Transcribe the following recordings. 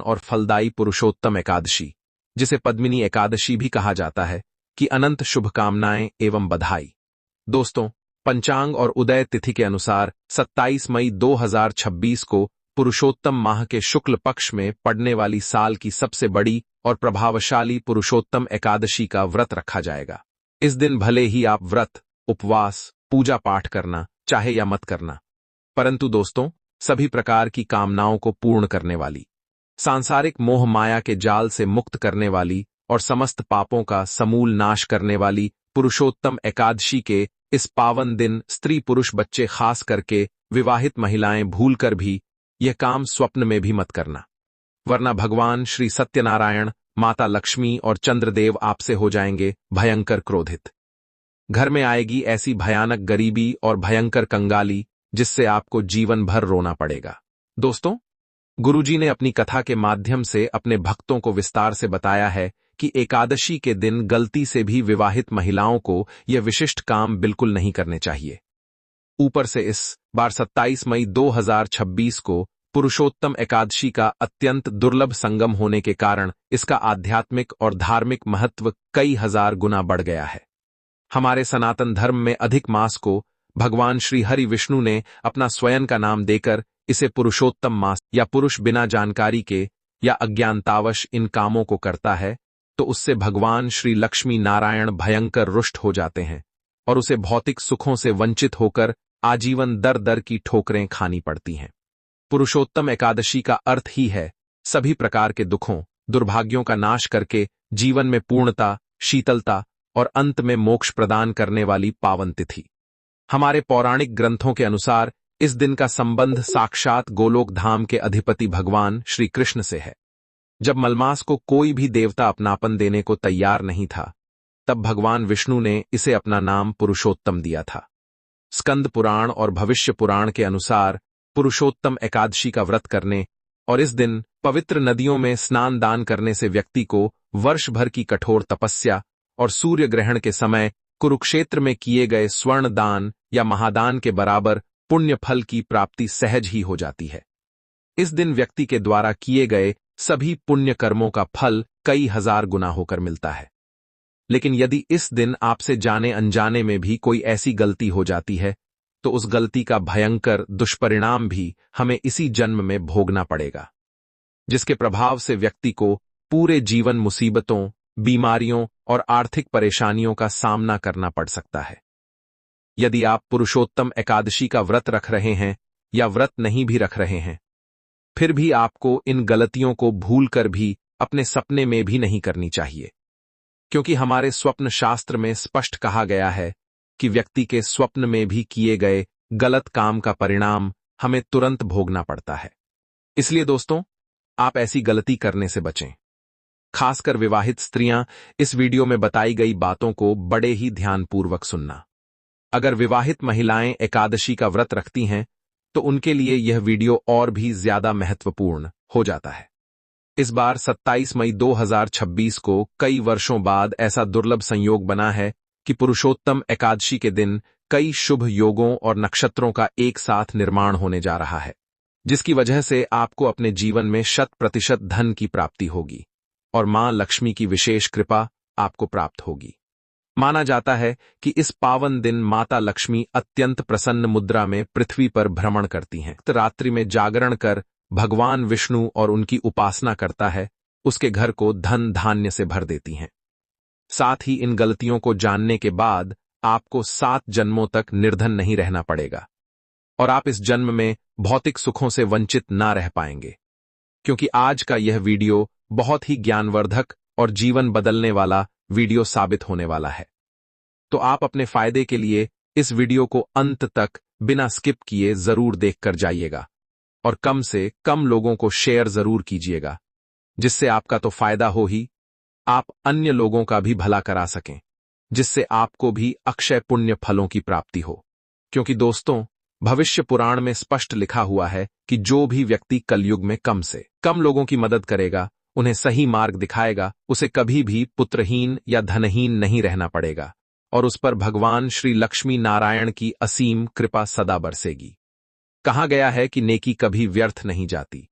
और फलदायी पुरुषोत्तम एकादशी, जिसे पद्मिनी एकादशी भी कहा जाता है, की अनंत शुभकामनाएं एवं बधाई। दोस्तों, पंचांग और उदय तिथि के अनुसार 27 मई 2026 को पुरुषोत्तम माह के शुक्ल पक्ष में पड़ने वाली साल की सबसे बड़ी और प्रभावशाली पुरुषोत्तम एकादशी का व्रत रखा जाएगा। इस दिन भले ही आप व्रत, उपवास, पूजा पाठ करना चाहे या मत करना, परंतु दोस्तों, सभी प्रकार की कामनाओं को पूर्ण करने वाली, सांसारिक मोह माया के जाल से मुक्त करने वाली और समस्त पापों का समूल नाश करने वाली पुरुषोत्तम एकादशी के इस पावन दिन स्त्री पुरुष बच्चे खास करके विवाहित महिलाएं भूलकर भी यह काम स्वप्न में भी मत करना, वरना भगवान श्री सत्यनारायण, माता लक्ष्मी और चंद्रदेव आपसे हो जाएंगे भयंकर क्रोधित। घर में आएगी ऐसी भयानक गरीबी और भयंकर कंगाली जिससे आपको जीवन भर रोना पड़ेगा। दोस्तों, गुरुजी ने अपनी कथा के माध्यम से अपने भक्तों को विस्तार से बताया है कि एकादशी के दिन गलती से भी विवाहित महिलाओं को यह विशिष्ट काम बिल्कुल नहीं करने चाहिए। ऊपर से इस बार 27 मई 2026 को पुरुषोत्तम एकादशी का अत्यंत दुर्लभ संगम होने के कारण इसका आध्यात्मिक और धार्मिक महत्व कई हजार गुना बढ़ गया है। हमारे सनातन धर्म में अधिक मास को भगवान श्री हरि विष्णु ने अपना स्वयं का नाम देकर इसे पुरुषोत्तम मास या पुरुष बिना जानकारी के या अज्ञानतावश इन कामों को करता है तो उससे भगवान श्री लक्ष्मी नारायण भयंकर रुष्ट हो जाते हैं और उसे भौतिक सुखों से वंचित होकर आजीवन दर दर की ठोकरें खानी पड़ती हैं। पुरुषोत्तम एकादशी का अर्थ ही है सभी प्रकार के दुखों, दुर्भाग्यों का नाश करके जीवन में पूर्णता, शीतलता और अंत में मोक्ष प्रदान करने वाली पावन तिथि। हमारे पौराणिक ग्रंथों के अनुसार इस दिन का संबंध साक्षात गोलोक धाम के अधिपति भगवान श्री कृष्ण से है। जब मलमास को कोई भी देवता अपनापन देने को तैयार नहीं था, तब भगवान विष्णु ने इसे अपना नाम पुरुषोत्तम दिया था। स्कंद पुराण और भविष्य पुराण के अनुसार पुरुषोत्तम एकादशी का व्रत करने और इस दिन पवित्र नदियों में स्नान दान करने से व्यक्ति को वर्ष भर की कठोर तपस्या और सूर्य ग्रहण के समय कुरुक्षेत्र में किए गए स्वर्ण दान या महादान के बराबर पुण्य फल की प्राप्ति सहज ही हो जाती है। इस दिन व्यक्ति के द्वारा किए गए सभी पुण्य कर्मों का फल कई हजार गुना होकर मिलता है। लेकिन यदि इस दिन आपसे जाने अनजाने में भी कोई ऐसी गलती हो जाती है तो उस गलती का भयंकर दुष्परिणाम भी हमें इसी जन्म में भोगना पड़ेगा, जिसके प्रभाव से व्यक्ति को पूरे जीवन मुसीबतों, बीमारियों और आर्थिक परेशानियों का सामना करना पड़ सकता है। यदि आप पुरुषोत्तम एकादशी का व्रत रख रहे हैं या व्रत नहीं भी रख रहे हैं, फिर भी आपको इन गलतियों को भूलकर भी अपने सपने में भी नहीं करनी चाहिए, क्योंकि हमारे स्वप्न शास्त्र में स्पष्ट कहा गया है कि व्यक्ति के स्वप्न में भी किए गए गलत काम का परिणाम हमें तुरंत भोगना पड़ता है। इसलिए दोस्तों, आप ऐसी गलती करने से बचें। खासकर विवाहित स्त्रियां इस वीडियो में बताई गई बातों को बड़े ही ध्यानपूर्वक सुनना। अगर विवाहित महिलाएं एकादशी का व्रत रखती हैं तो उनके लिए यह वीडियो और भी ज्यादा महत्वपूर्ण हो जाता है। इस बार 27 मई 2026 को कई वर्षों बाद ऐसा दुर्लभ संयोग बना है कि पुरुषोत्तम एकादशी के दिन कई शुभ योगों और नक्षत्रों का एक साथ निर्माण होने जा रहा है, जिसकी वजह से आपको अपने जीवन में 100% धन की प्राप्ति होगी और मां लक्ष्मी की विशेष कृपा आपको प्राप्त होगी। माना जाता है कि इस पावन दिन माता लक्ष्मी अत्यंत प्रसन्न मुद्रा में पृथ्वी पर भ्रमण करती हैं। रात्रि में जागरण कर भगवान विष्णु और उनकी उपासना करता है, उसके घर को धन धान्य से भर देती हैं। साथ ही इन गलतियों को जानने के बाद आपको 7 जन्मों तक निर्धन नहीं रहना पड़ेगा और आप इस जन्म में भौतिक सुखों से वंचित ना रह पाएंगे, क्योंकि आज का यह वीडियो बहुत ही ज्ञानवर्धक और जीवन बदलने वाला वीडियो साबित होने वाला है। तो आप अपने फायदे के लिए इस वीडियो को अंत तक बिना स्किप किए जरूर देखकर जाइएगा और कम से कम लोगों को शेयर जरूर कीजिएगा, जिससे आपका तो फायदा हो ही, आप अन्य लोगों का भी भला करा सकें, जिससे आपको भी अक्षय पुण्य फलों की प्राप्ति हो। क्योंकि दोस्तों, भविष्य पुराण में स्पष्ट लिखा हुआ है कि जो भी व्यक्ति कलयुग में कम से कम लोगों की मदद करेगा, उन्हें सही मार्ग दिखाएगा, उसे कभी भी पुत्रहीन या धनहीन नहीं रहना पड़ेगा और उस पर भगवान श्री लक्ष्मी नारायण की असीम कृपा सदा बरसेगी। कहा गया है कि नेकी कभी व्यर्थ नहीं जाती,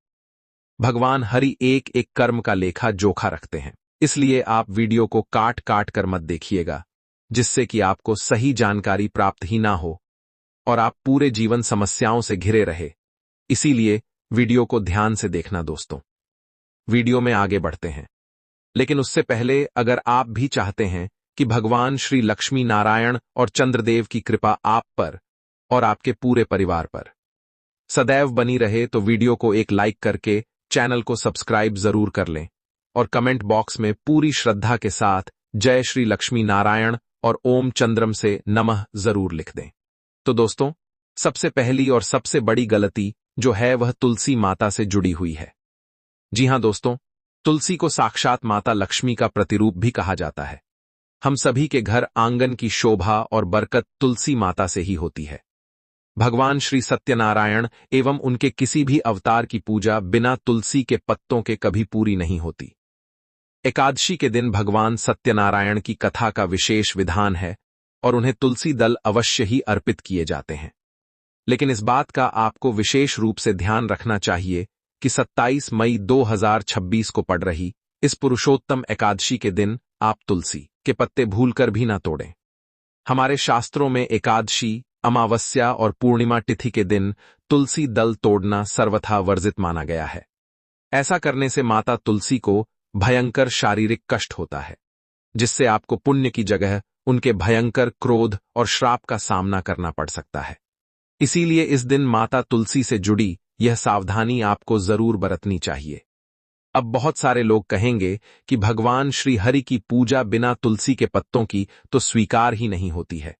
भगवान हरि एक एक कर्म का लेखा जोखा रखते हैं। इसलिए आप वीडियो को काट काट कर मत देखिएगा, जिससे कि आपको सही जानकारी प्राप्त ही ना हो और आप पूरे जीवन समस्याओं से घिरे रहे। इसीलिए वीडियो को ध्यान से देखना दोस्तों। वीडियो में आगे बढ़ते हैं, लेकिन उससे पहले अगर आप भी चाहते हैं कि भगवान श्री लक्ष्मी नारायण और चंद्रदेव की कृपा आप पर और आपके पूरे परिवार पर सदैव बनी रहे, तो वीडियो को एक लाइक करके चैनल को सब्सक्राइब जरूर कर लें और कमेंट बॉक्स में पूरी श्रद्धा के साथ जय श्री लक्ष्मी नारायण और ओम चंद्रम से नमः जरूर लिख दें। तो दोस्तों, सबसे पहली और सबसे बड़ी गलती जो है वह तुलसी माता से जुड़ी हुई है। जी हां दोस्तों, तुलसी को साक्षात माता लक्ष्मी का प्रतिरूप भी कहा जाता है। हम सभी के घर आंगन की शोभा और बरकत तुलसी माता से ही होती है। भगवान श्री सत्यनारायण एवं उनके किसी भी अवतार की पूजा बिना तुलसी के पत्तों के कभी पूरी नहीं होती। एकादशी के दिन भगवान सत्यनारायण की कथा का विशेष विधान है और उन्हें तुलसी दल अवश्य ही अर्पित किए जाते हैं। लेकिन इस बात का आपको विशेष रूप से ध्यान रखना चाहिए कि 27 मई 2026 को पड़ रही इस पुरुषोत्तम एकादशी के दिन आप तुलसी के पत्ते भूलकर भी ना तोड़ें। हमारे शास्त्रों में एकादशी, अमावस्या और पूर्णिमा तिथि के दिन तुलसी दल तोड़ना सर्वथा वर्जित माना गया है। ऐसा करने से माता तुलसी को भयंकर शारीरिक कष्ट होता है, जिससे आपको पुण्य की जगह उनके भयंकर क्रोध और श्राप का सामना करना पड़ सकता है। इसीलिए इस दिन माता तुलसी से जुड़ी यह सावधानी आपको जरूर बरतनी चाहिए। अब बहुत सारे लोग कहेंगे कि भगवान श्री हरि की पूजा बिना तुलसी के पत्तों की तो स्वीकार ही नहीं होती है।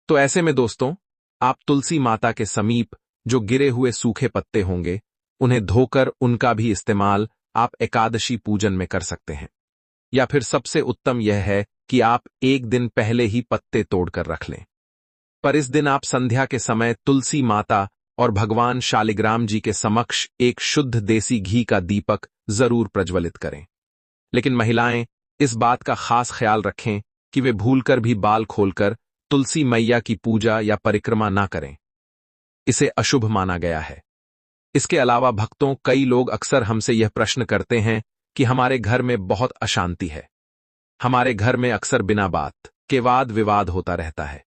तो ऐसे में दोस्तों, आप तुलसी माता के समीप जो गिरे हुए सूखे पत्ते होंगे, उन्हें धोकर उनका भी इस्तेमाल आप एकादशी पूजन में कर सकते हैं। या फिर सबसे उत्तम यह है कि आप एक दिन पहले ही पत्ते तोड़कर रख लें। पर इस दिन आप संध्या के समय तुलसी माता और भगवान शालिग्राम जी के समक्ष एक शुद्ध देसी घी का दीपक जरूर प्रज्वलित करें। लेकिन महिलाएं इस बात का खास ख्याल रखें कि वे भूलकर भी बाल खोलकर तुलसी मैया की पूजा या परिक्रमा ना करें। इसे अशुभ माना गया है। इसके अलावा भक्तों, कई लोग अक्सर हमसे यह प्रश्न करते हैं कि हमारे घर में बहुत अशांति है। हमारे घर में अक्सर बिना बात के वाद विवाद होता रहता है।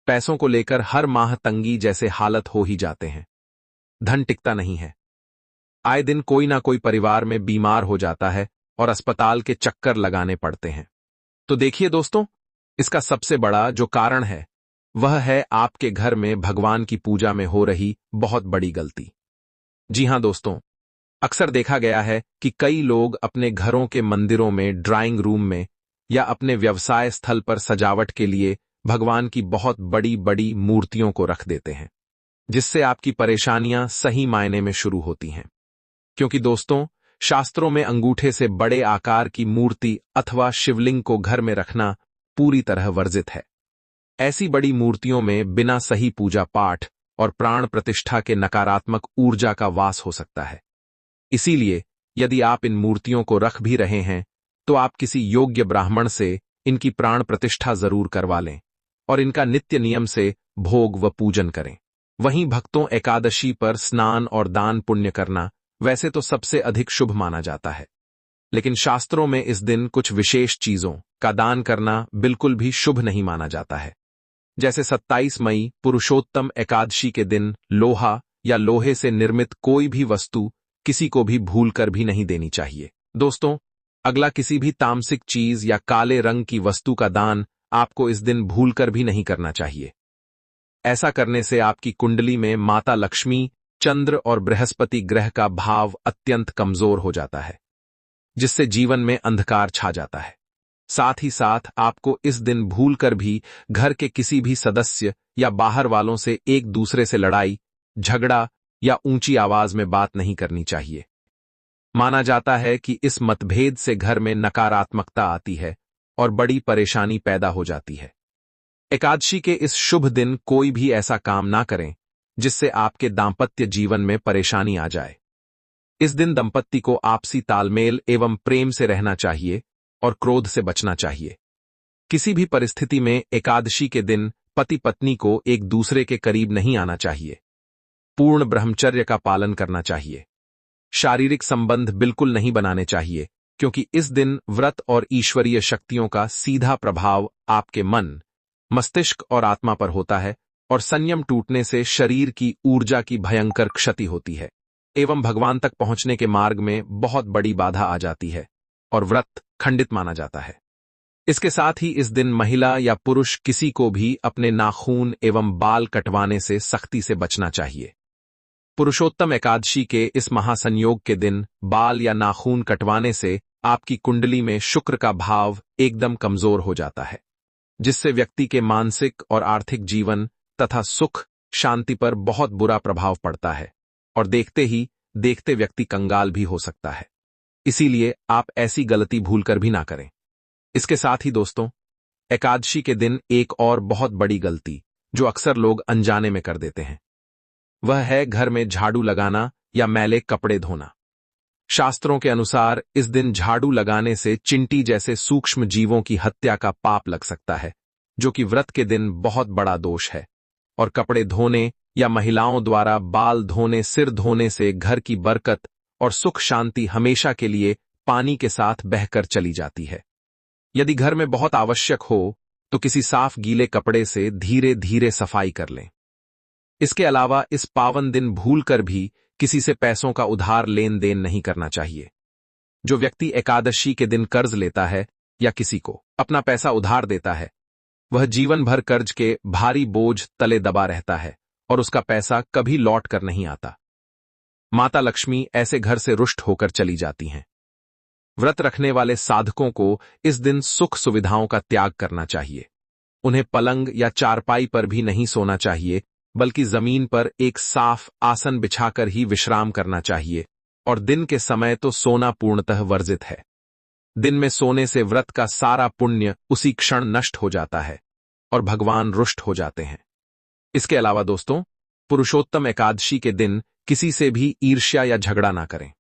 पैसों को लेकर हर माह तंगी जैसे हालत हो ही जाते हैं। धन टिकता नहीं है। आए दिन कोई ना कोई परिवार में बीमार हो जाता है और अस्पताल के चक्कर लगाने पड़ते हैं। तो देखिए दोस्तों, इसका सबसे बड़ा जो कारण है वह है आपके घर में भगवान की पूजा में हो रही बहुत बड़ी गलती। जी हां दोस्तों, अक्सर देखा गया है कि कई लोग अपने घरों के मंदिरों में, ड्राइंग रूम में या अपने व्यवसाय स्थल पर सजावट के लिए भगवान की बहुत बड़ी बड़ी मूर्तियों को रख देते हैं, जिससे आपकी परेशानियां सही मायने में शुरू होती हैं। क्योंकि दोस्तों, शास्त्रों में अंगूठे से बड़े आकार की मूर्ति अथवा शिवलिंग को घर में रखना पूरी तरह वर्जित है। ऐसी बड़ी मूर्तियों में बिना सही पूजा पाठ और प्राण प्रतिष्ठा के नकारात्मक ऊर्जा का वास हो सकता है। इसीलिए यदि आप इन मूर्तियों को रख भी रहे हैं, तो आप किसी योग्य ब्राह्मण से इनकी प्राण प्रतिष्ठा जरूर करवा लें और इनका नित्य नियम से भोग व पूजन करें। वहीं भक्तों, एकादशी पर स्नान और दान पुण्य करना वैसे तो सबसे अधिक शुभ माना जाता है, लेकिन शास्त्रों में इस दिन कुछ विशेष चीजों का दान करना बिल्कुल भी शुभ नहीं माना जाता है। जैसे 27 मई पुरुषोत्तम एकादशी के दिन लोहा या लोहे से निर्मित कोई भी वस्तु किसी को भी भूलकर भी नहीं देनी चाहिए। दोस्तों, अगला, किसी भी तामसिक चीज या काले रंग की वस्तु का दान आपको इस दिन भूलकर भी नहीं करना चाहिए। ऐसा करने से आपकी कुंडली में माता लक्ष्मी, चंद्र और बृहस्पति ग्रह का भाव अत्यंत कमजोर हो जाता है, जिससे जीवन में अंधकार छा जाता है। साथ ही साथ आपको इस दिन भूलकर भी घर के किसी भी सदस्य या बाहर वालों से एक दूसरे से लड़ाई, झगड़ा या ऊंची आवाज में बात नहीं करनी चाहिए। माना जाता है कि इस मतभेद से घर में नकारात्मकता आती है और बड़ी परेशानी पैदा हो जाती है। एकादशी के इस शुभ दिन कोई भी ऐसा काम ना करें जिससे आपके दांपत्य जीवन में परेशानी आ जाए। इस दिन दंपत्ति को आपसी तालमेल एवं प्रेम से रहना चाहिए और क्रोध से बचना चाहिए। किसी भी परिस्थिति में एकादशी के दिन पति पत्नी को एक दूसरे के करीब नहीं आना चाहिए। पूर्ण ब्रह्मचर्य का पालन करना चाहिए। शारीरिक संबंध बिल्कुल नहीं बनाने चाहिए, क्योंकि इस दिन व्रत और ईश्वरीय शक्तियों का सीधा प्रभाव आपके मन, मस्तिष्क और आत्मा पर होता है, और संयम टूटने से शरीर की ऊर्जा की भयंकर क्षति होती है एवं भगवान तक पहुंचने के मार्ग में बहुत बड़ी बाधा आ जाती है और व्रत खंडित माना जाता है। इसके साथ ही इस दिन महिला या पुरुष किसी को भी अपने नाखून एवं बाल कटवाने से सख्ती से बचना चाहिए। पुरुषोत्तम एकादशी के इस महासंयोग के दिन बाल या नाखून कटवाने से आपकी कुंडली में शुक्र का भाव एकदम कमजोर हो जाता है, जिससे व्यक्ति के मानसिक और आर्थिक जीवन तथा सुख शांति पर बहुत बुरा प्रभाव पड़ता है और देखते ही देखते व्यक्ति कंगाल भी हो सकता है। इसीलिए आप ऐसी गलती भूलकर भी ना करें। इसके साथ ही दोस्तों, एकादशी के दिन एक और बहुत बड़ी गलती जो अक्सर लोग अनजाने में कर देते हैं, वह है घर में झाड़ू लगाना या मैले कपड़े धोना। शास्त्रों के अनुसार इस दिन झाड़ू लगाने से चिंटी जैसे सूक्ष्म जीवों की हत्या का पाप लग सकता है, जो कि व्रत के दिन बहुत बड़ा दोष है। और कपड़े धोने या महिलाओं द्वारा बाल धोने, सिर धोने से घर की बरकत और सुख शांति हमेशा के लिए पानी के साथ बहकर चली जाती है। यदि घर में बहुत आवश्यक हो तो किसी साफ गीले कपड़े से धीरे धीरे सफाई कर लें। इसके अलावा इस पावन दिन भूलकर भी किसी से पैसों का उधार लेन देन नहीं करना चाहिए। जो व्यक्ति एकादशी के दिन कर्ज लेता है या किसी को अपना पैसा उधार देता है, वह जीवन भर कर्ज के भारी बोझ तले दबा रहता है और उसका पैसा कभी लौट कर नहीं आता। माता लक्ष्मी ऐसे घर से रुष्ट होकर चली जाती हैं। व्रत रखने वाले साधकों को इस दिन सुख सुविधाओं का त्याग करना चाहिए। उन्हें पलंग या चारपाई पर भी नहीं सोना चाहिए, बल्कि जमीन पर एक साफ आसन बिछाकर ही विश्राम करना चाहिए, और दिन के समय तो सोना पूर्णतः वर्जित है। दिन में सोने से व्रत का सारा पुण्य उसी क्षण नष्ट हो जाता है और भगवान रुष्ट हो जाते हैं। इसके अलावा दोस्तों, पुरुषोत्तम एकादशी के दिन किसी से भी ईर्ष्या या झगड़ा ना करें।